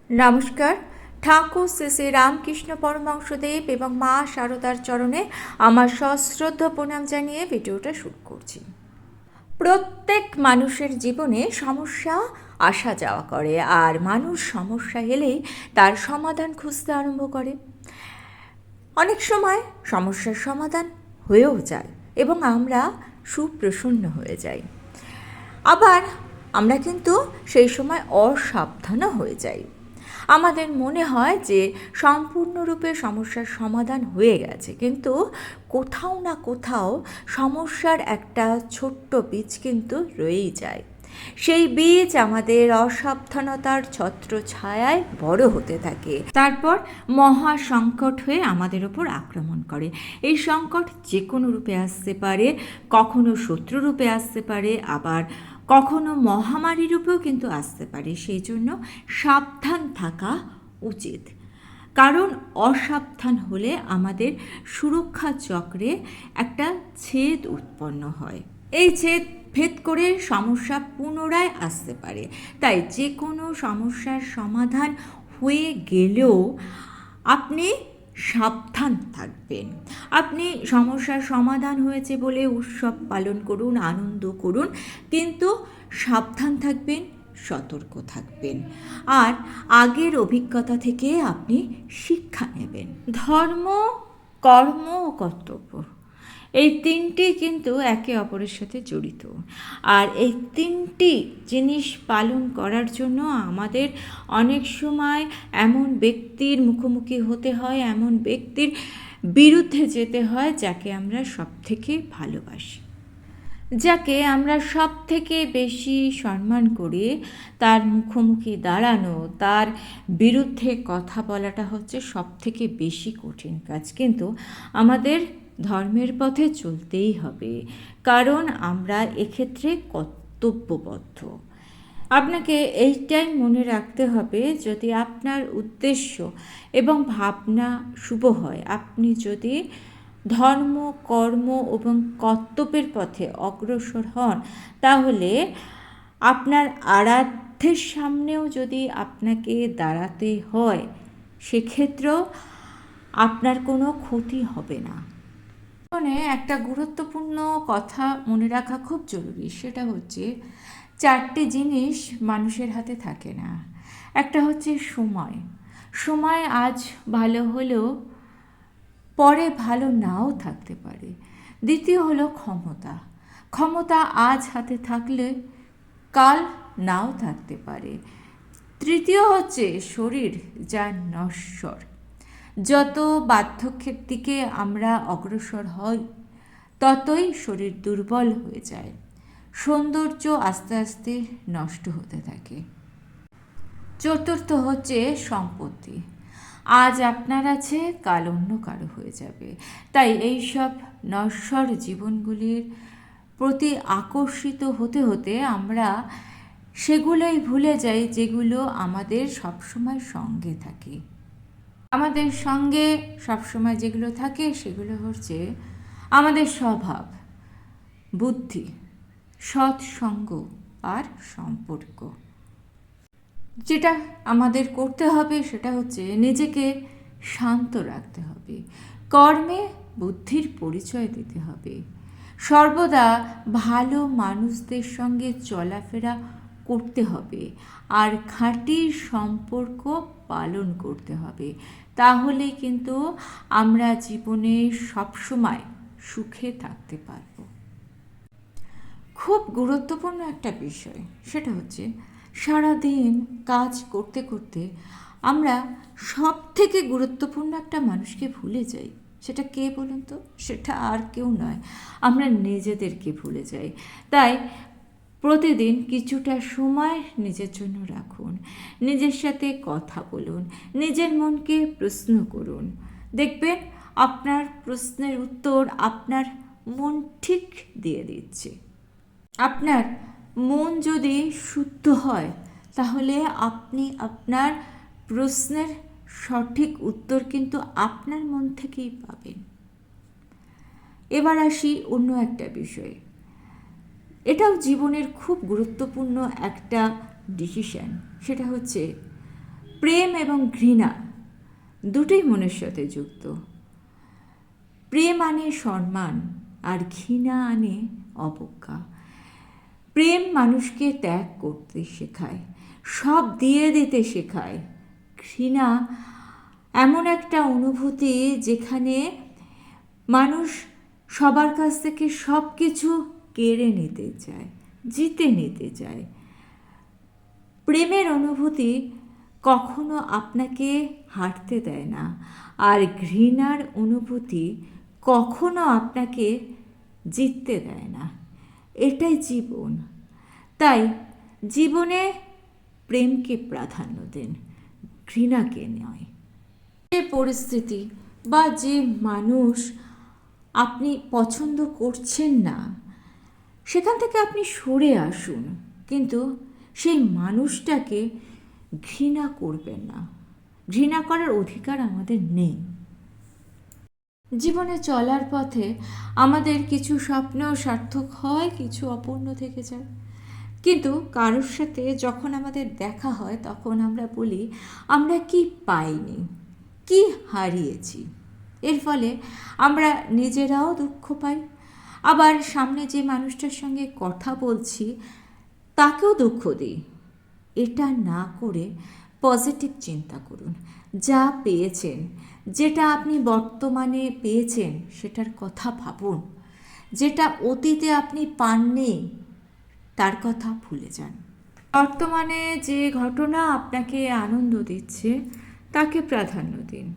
নমস্কার। ঠাকুর শ্রী শ্রী রামকৃষ্ণ পরমহংসদেব এবং মা শারদার চরণে আমার সশ্রদ্ধ প্রণাম জানিয়ে ভিডিওটা শুরু করছি। প্রত্যেক মানুষের জীবনে সমস্যা আসা যাওয়া করে, আর মানুষ সমস্যা এলেই তার সমাধান খুঁজতে আরম্ভ করে। অনেক সময় সমস্যার সমাধান হয়েও যায় এবং আমরা সুপ্রসন্ন হয়ে যাই। আবার আমরা কিন্তু সেই সময় অসাবধানও হয়ে যাই। আমাদের মনে হয় যে সম্পূর্ণরূপে সমস্যার সমাধান হয়ে গেছে, কিন্তু কোথাও না কোথাও সমস্যার একটা ছোট্ট বীজ কিন্তু রয়েই যায়। সেই বীজ আমাদের অসাবধানতার ছত্রছায়ায় বড় হতে থাকে, তারপর মহা সংকট হয়ে আমাদের ওপর আক্রমণ করে। এই সংকট যে কোনো রূপে আসতে পারে, কখনো শত্রু রূপে আসতে পারে, আবার কখনো মহামারী রূপেও কিন্তু আসতে পারে। সেই জন্য সাবধান থাকা উচিত, কারণ অসাবধান হলে আমাদের সুরক্ষা চক্রে একটা ছেদ উৎপন্ন হয়। এই ছেদ ভেদ করে সমস্যা পুনরায় আসতে পারে। তাই যে কোনো সমস্যার সমাধান হয়ে গেলেও আপনি সাবধান থাকবেন। আপনি সমস্যার সমাধান হয়েছে বলে উৎসব পালন করুন, আনন্দ করুন, কিন্তু সাবধান থাকবেন, সতর্ক থাকবেন, আর আগের অভিজ্ঞতা থেকে আপনি শিক্ষা নেবেন। ধর্ম, কর্ম ও কর্তব্য, এই তিনটি কিন্তু একে অপরের সাথে জড়িত। আর এই তিনটি জিনিস পালন করার জন্য আমাদের অনেক সময় এমন ব্যক্তির মুখোমুখি হতে হয়, এমন ব্যক্তির বিরুদ্ধে যেতে হয় যাকে আমরা সব থেকে ভালোবাসি, যাকে আমরা সব থেকে বেশি সম্মান করি। তার মুখোমুখি দাঁড়ানো, তার বিরুদ্ধে কথা বলাটা হচ্ছে সব থেকে বেশি কঠিন কাজ, কিন্তু আমাদের ধর্মের পথে চলতেই হবে, কারণ আমরা এক্ষেত্রে কর্তব্যবদ্ধ। আপনাকে এইটাই মনে রাখতে হবে, যদি আপনার উদ্দেশ্য এবং ভাবনা শুভ হয়, আপনি যদি ধর্ম, কর্ম এবং কর্তব্যের পথে অগ্রসর হন, তাহলে আপনার আরাধ্যের সামনেও যদি আপনাকে দাঁড়াতে হয়, সেক্ষেত্রেও আপনার কোনো ক্ষতি হবে না। জীবনে একটা গুরুত্বপূর্ণ কথা মনে রাখা খুব জরুরি, সেটা হচ্ছে চারটে জিনিস মানুষের হাতে থাকে না। একটা হচ্ছে সময়। সময় আজ ভালো হলেও পরে ভালো নাও থাকতে পারে। দ্বিতীয় হলো ক্ষমতা। ক্ষমতা আজ হাতে থাকলে কাল নাও থাকতে পারে। তৃতীয় হচ্ছে শরীর, যা নশ্বর। যত বার্ধক্যের দিকে আমরা অগ্রসর হই, ততই শরীর দুর্বল হয়ে যায়, সৌন্দর্য আস্তে আস্তে নষ্ট হতে থাকে। চতুর্থ হচ্ছে সম্পত্তি। আজ আপনার আছে, কাল অন্য কারো হয়ে যাবে। তাই এই সব নশ্বর জীবনগুলির প্রতি আকর্ষিত হতে হতে আমরা সেগুলোই ভুলে যাই যেগুলো আমাদের সবসময় সঙ্গে থাকে। আমাদের সঙ্গে সবসময় যেগুলো থাকে সেগুলো হচ্ছে আমাদের স্বভাব, বুদ্ধি, সৎসঙ্গ আর সম্পর্ক। যেটা আমাদের করতে হবে সেটা হচ্ছে নিজেকে শান্ত রাখতে হবে, কর্মে বুদ্ধির পরিচয় দিতে হবে, সর্বদা ভালো মানুষদের সঙ্গে চলাফেরা করতে হবে, আর খাঁটি সম্পর্ক পালন করতে হবে। তাহলে কিন্তু আমরা জীবনে সবসময় সুখে থাকতে পারব। খুব গুরুত্বপূর্ণ একটা বিষয়, সেটা হচ্ছে সারাদিন কাজ করতে করতে আমরা সব থেকে গুরুত্বপূর্ণ একটা মানুষকে ভুলে যাই। সেটা কে বলুন তো? সেটা আর কেউ নয়, আমরা নিজেদেরকে ভুলে যাই। তাই প্রতিদিন কিছুটা সময় নিজের জন্য রাখুন, নিজের সাথে কথা বলুন, নিজের মনকে প্রশ্ন করুন। দেখবেন আপনার প্রশ্নের উত্তর আপনার মন ঠিক দিয়ে দিচ্ছে। আপনার মন যদি শুদ্ধ হয়, তাহলে আপনি আপনার প্রশ্নের সঠিক উত্তর কিন্তু আপনার মন থেকেই পাবেন। এবার আসি অন্য একটা বিষয়ে। এটাও জীবনের খুব গুরুত্বপূর্ণ একটা ডিসিশন, সেটা হচ্ছে প্রেম এবং ঘৃণা দুটোই মনের সাথে যুক্ত। প্রেম আনে সম্মান আর ঘৃণা আনে অবজ্ঞা। প্রেম মানুষকে ত্যাগ করতে শেখায়, সব দিয়ে দিতে শেখায়। ঘৃণা এমন একটা অনুভূতি যেখানে মানুষ সবার কাছ থেকে সব কিছু কেড়ে নিতে চায়, জিতে নিতে চায়। প্রেমের অনুভূতি কখনো আপনাকে হারতে দেয় না, আর ঘৃণার অনুভূতি কখনো আপনাকে জিততে দেয় না। এটাই জীবন। তাই জীবনে প্রেমকে প্রাধান্য দেন, ঘৃণাকে নয়। যে পরিস্থিতি বা যে মানুষ আপনি পছন্দ করছেন না, সেখান থেকে আপনি সরে আসুন, কিন্তু সেই মানুষটাকে ঘৃণা করবেন না। ঘৃণা করার অধিকার আমাদের নেই। জীবনে চলার পথে আমাদের কিছু স্বপ্ন সার্থক হয়, কিছু অপূর্ণ থেকে যায়। কিন্তু কারোর সাথে যখন আমাদের দেখা হয় তখন আমরা বলি আমরা কি পাইনি, কি হারিয়েছি। এর ফলে আমরা নিজেরাও দুঃখ পাই, আবার সামনে যে মানুষটার সঙ্গে কথা বলছি তাকেও দুঃখ দিই। এটা না করে পজিটিভ চিন্তা করুন। যা পেয়েছেন, যেটা আপনি বর্তমানে পেয়েছেন সেটার কথা ভাবুন। যেটা অতীতে আপনি পাননি তার কথা ভুলে যান। বর্তমানে যে ঘটনা আপনাকে আনন্দ দিচ্ছে তাকে প্রাধান্য দিন।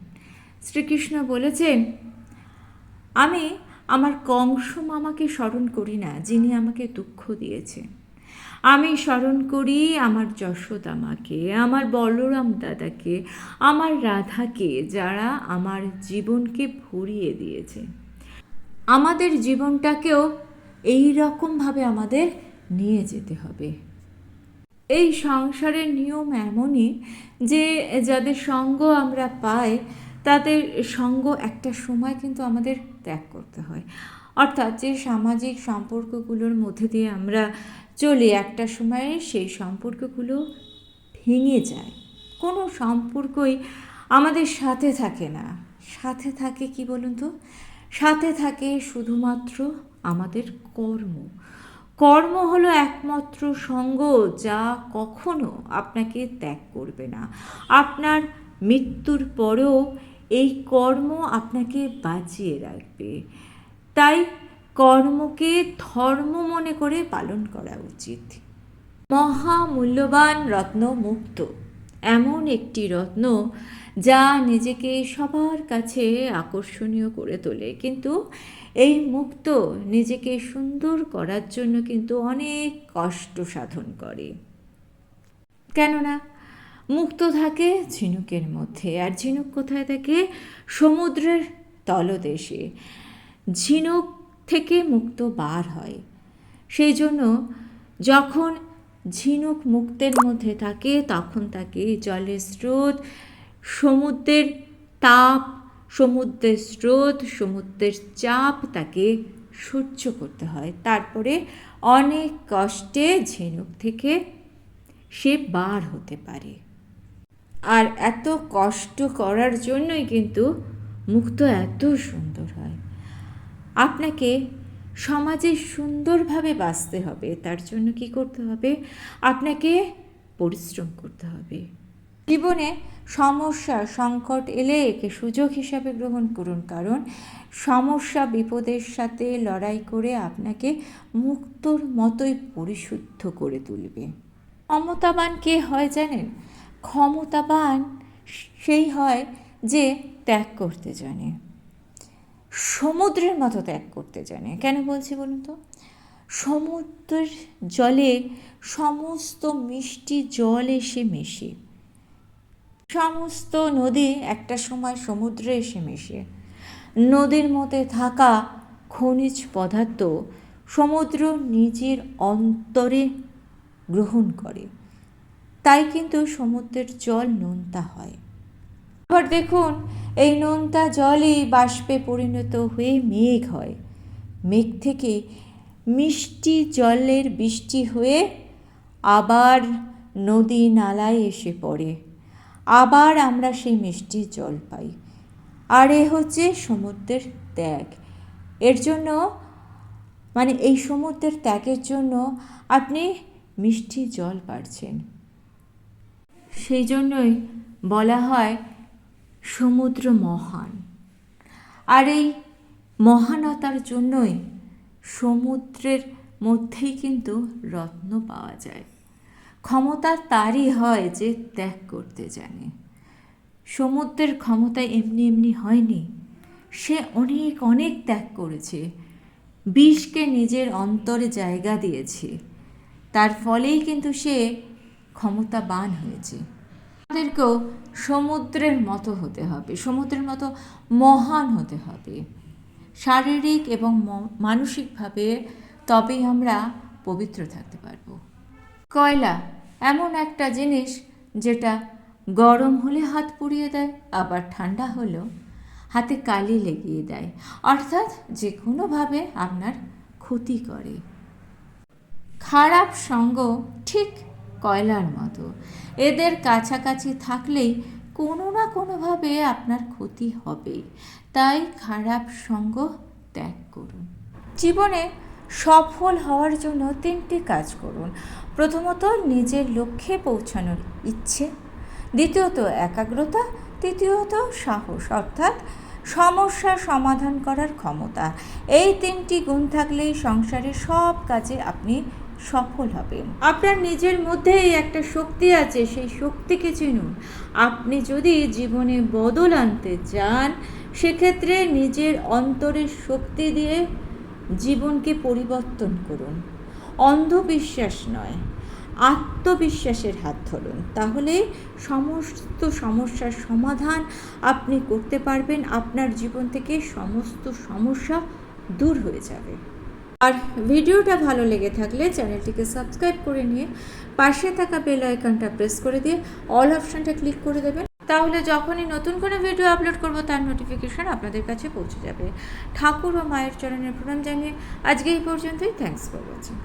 শ্রীকৃষ্ণ বলেছেন, আমি আমার কংস মামাকে স্মরণ করি না যিনি আমাকে দুঃখ দিয়েছেন। আমি স্মরণ করি আমার যশোদা মাকে, আমার বলরাম দাদাকে, আমার রাধাকে, যারা আমার জীবনকে ভরিয়ে দিয়েছে। আমাদের জীবনটাকেও এই রকমভাবে আমাদের নিয়ে যেতে হবে। এই সংসারের নিয়ম এমনই যে যাদের সঙ্গ আমরা পাই তাদের সঙ্গ একটা সময় কিন্তু আমাদের ত্যাগ করতে হয়। অর্থাৎ যে সামাজিক সম্পর্কগুলোর মধ্যে দিয়ে আমরা চলি, একটা সময়ে সেই সম্পর্কগুলো ভেঙে যায়। কোনো সম্পর্কই আমাদের সাথে থাকে না। সাথে থাকে কি বলুন তো? সাথে থাকে শুধুমাত্র আমাদের কর্ম। কর্ম হলো একমাত্র সঙ্গ যা কখনো আপনাকে ত্যাগ করবে না। আপনার মৃত্যুর পরেও এই কর্ম আপনাকে বাঁচিয়ে রাখবে। তাই কর্মকে ধর্ম মনে করে পালন করা উচিত। মহামূল্যবান রত্ন মুক্ত, এমন একটি রত্ন যা নিজেকে সবার কাছে আকর্ষণীয় করে তোলে। কিন্তু এই মুক্ত নিজেকে সুন্দর করার জন্য কিন্তু অনেক কষ্ট সাধন করে। কেননা মুক্ত থাকে ঝিনুকের মধ্যে, আর ঝিনুক কোথায় থাকে? সমুদ্রের তলদেশে। ঝিনুক থেকে মুক্ত বার হয়। সেই জন্য যখন ঝিনুক মুক্তের মধ্যে থাকে তখন তাকে জলের স্রোত, সমুদ্রের তাপ, সমুদ্রের স্রোত, সমুদ্রের চাপ তাকে সহ্য করতে হয়। তারপরে অনেক কষ্টে ঝিনুক থেকে সে বার হতে পারে। আর এত কষ্ট করার জন্যই কিন্তু মুক্ত এত সুন্দর হয়। আপনাকে সমাজে সুন্দরভাবে বাঁচতে হবে, তার জন্য কি করতে হবে? আপনাকে পরিশ্রম করতে হবে। জীবনে সমস্যা সংকট এলে একে সুযোগ হিসাবে গ্রহণ করুন, কারণ সমস্যা বিপদের সাথে লড়াই করে আপনাকে মুক্তর মতোই পরিশুদ্ধ করে তুলবে। ক্ষমতাবান কে হয় জানেন? ক্ষমতাবান সেই হয় যে ত্যাগ করতে জানে, সমুদ্রের মতো ত্যাগ করতে জানে। কেন বলছি বলুন তো? সমুদ্রের জলে সমস্ত মিষ্টি জল এসে মেশে, সমস্ত নদী একটা সময় সমুদ্রে এসে মেশে। নদীর মধ্যে থাকা খনিজ পদার্থ সমুদ্র নিজের অন্তরে গ্রহণ করে, তাই কিন্তু সমুদ্রের জল নোনতা হয়। আবার দেখুন, এই নোনতা জলই বাষ্পে পরিণত হয়ে মেঘ হয়। মেঘ থেকে মিষ্টি জলের বৃষ্টি হয়ে আবার নদী নালায় এসে পড়ে। আবার আমরা সেই মিষ্টি জল পাই। আর এ হচ্ছে সমুদ্রের ত্যাগ। এর জন্য মানে এই সমুদ্রের ত্যাগের জন্য আপনি মিষ্টি জল পাচ্ছেন। সেই জন্যই বলা হয় সমুদ্র মহান। আর এই মহানতার জন্যই সমুদ্রের মধ্যেই কিন্তু রত্ন পাওয়া যায়। ক্ষমতা তারই হয় যে ত্যাগ করতে জানে। সমুদ্রের ক্ষমতা এমনি এমনি হয়নি, সে অনেক অনেক ত্যাগ করেছে, বিষকে নিজের অন্তরে জায়গা দিয়েছে, তার ফলেই কিন্তু সে ক্ষমতাবান হয়েছে। আমাদেরকেও সমুদ্রের মতো হতে হবে, সমুদ্রের মতো মহান হতে হবে শারীরিক এবং মানসিকভাবে, তবেই আমরা পবিত্র থাকতে পারব। কয়লা এমন একটা জিনিস যেটা গরম হলে হাত পুড়িয়ে দেয়, আবার ঠান্ডা হলেও হাতে কালি লেগিয়ে দেয়, অর্থাৎ যে কোনোভাবে আপনার ক্ষতি করে। খারাপ সঙ্গ ঠিক কয়লার মতো, এদের কাছাকাছি থাকলেই কোনো না কোনোভাবে আপনার ক্ষতি হবেই। তাই খারাপ সঙ্গ ত্যাগ করুন। জীবনে সফল হওয়ার জন্য 3টি কাজ করুন। প্রথমত নিজের লক্ষ্যে পৌঁছানোর ইচ্ছে, দ্বিতীয়ত একাগ্রতা, তৃতীয়ত সাহস অর্থাৎ সমস্যার সমাধান করার ক্ষমতা। এই 3টি গুণ থাকলেই সংসারের সব কাজে আপনি সফল হবেন। আপনার নিজের মধ্যেই একটা শক্তি আছে, সেই শক্তিকে চিনুন। আপনি যদি জীবনে বদল আনতে চান, সেক্ষেত্রে নিজের অন্তরের শক্তি দিয়ে জীবনকে পরিবর্তন করুন। অন্ধবিশ্বাস নয়, আত্মবিশ্বাসের হাত ধরুন, তাহলে সমস্ত সমস্যার সমাধান আপনি করতে পারবেন। আপনার জীবন থেকে সমস্ত সমস্যা দূর হয়ে যাবে। আর ভিডিওটা ভালো লেগে থাকলে চ্যানেলটিকে সাবস্ক্রাইব করে নিয়ে পাশে থাকা বেল আইকনটা প্রেস করে দিয়ে অল অপশানটা ক্লিক করে দেবেন, তাহলে যখনই নতুন কোনো ভিডিও আপলোড করব তার নোটিফিকেশন আপনাদের কাছে পৌঁছে যাবে। ঠাকুর ও মায়ের চরণে প্রণাম জানিয়ে আজকে এই পর্যন্তই। Thanks for watching.